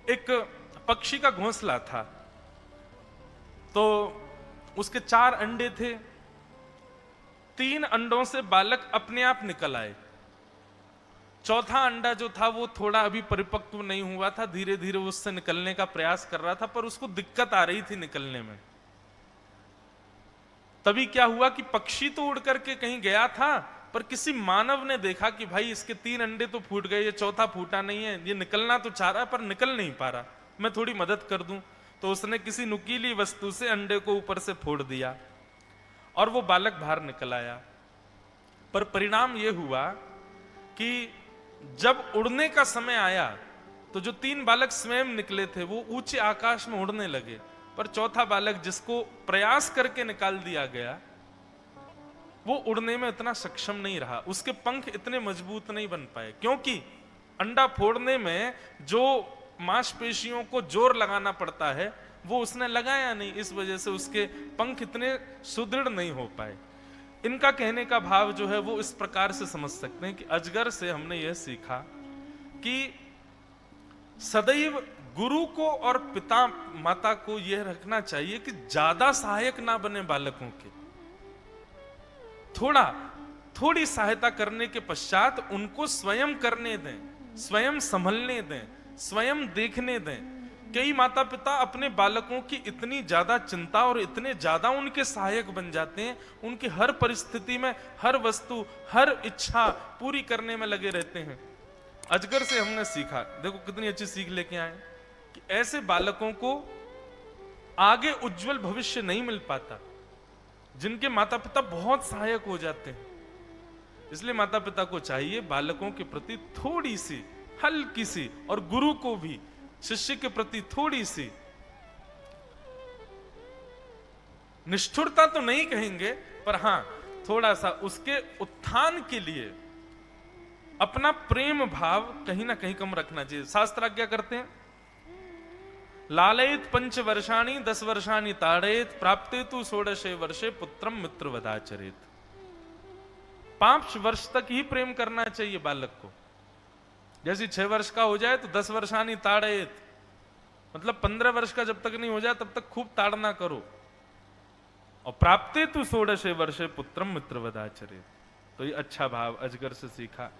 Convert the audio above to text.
एक पक्षी का घोंसला था, तो उसके 4 अंडे थे। 3 अंडों से बालक अपने आप निकल आए। चौथा अंडा जो था वो थोड़ा अभी परिपक्व नहीं हुआ था, धीरे धीरे उससे निकलने का प्रयास कर रहा था, पर उसको दिक्कत आ रही थी निकलने में। तभी क्या हुआ कि पक्षी तो उड़ करके कहीं गया था, पर किसी मानव ने देखा कि भाई इसके 3 अंडे तो फूट गए, ये चौथा फूटा नहीं है, ये निकलना तो चाह रहा है पर निकल नहीं पा रहा, मैं थोड़ी मदद कर दूं। तो उसने किसी नुकीली वस्तु से अंडे को ऊपर से फोड़ दिया और वो बालक बाहर निकल आया। पर परिणाम ये हुआ कि जब उड़ने का समय आया तो जो 3 बालक स्वयं निकले थे वो ऊंचे आकाश में उड़ने लगे, पर चौथा बालक जिसको प्रयास करके निकाल दिया गया वो उड़ने में इतना सक्षम नहीं रहा, उसके पंख इतने मजबूत नहीं बन पाए, क्योंकि अंडा फोड़ने में जो मांसपेशियों को जोर लगाना पड़ता है वो उसने लगाया नहीं, इस वजह से उसके पंख इतने सुदृढ़ नहीं हो पाए। इनका कहने का भाव जो है वो इस प्रकार से समझ सकते हैं कि अजगर से हमने यह सीखा कि सदैव गुरु को और पिता माता को यह रखना चाहिए कि ज्यादा सहायक ना बने बालकों के, थोड़ी सहायता करने के पश्चात उनको स्वयं करने दें, स्वयं संभलने दें, स्वयं देखने दें। कई माता पिता अपने बालकों की इतनी ज्यादा चिंता और इतने ज्यादा उनके सहायक बन जाते हैं, उनकी हर परिस्थिति में हर वस्तु हर इच्छा पूरी करने में लगे रहते हैं। अजगर से हमने सीखा, देखो कितनी अच्छी सीख लेके आए कि ऐसे बालकों को आगे उज्जवल भविष्य नहीं मिल पाता जिनके माता पिता बहुत सहायक हो जाते हैं। इसलिए माता पिता को चाहिए बालकों के प्रति थोड़ी सी हल्की सी, और गुरु को भी शिष्य के प्रति थोड़ी सी निष्ठुरता तो नहीं कहेंगे, पर हां थोड़ा सा उसके उत्थान के लिए अपना प्रेम भाव कहीं ना कहीं कम रखना चाहिए। शास्त्र आज्ञा करते हैं, लालयित 5 वर्षाणि 10 वर्षाणि ताड़येत प्राप्ते तु 16 वर्षे पुत्रम मित्र वदाचरेत। 5 वर्ष तक ही प्रेम करना चाहिए बालक को। जैसे 6 वर्ष का हो जाए तो 10 वर्षानी ताड़येत, मतलब 15 वर्ष का जब तक नहीं हो जाए तब तक खूब ताड़ना करो। और प्राप्ते तु 16 वर्षे पुत्रम मित्र वदाचरेत, तो ये अच्छा भाव अजगर से सीखा।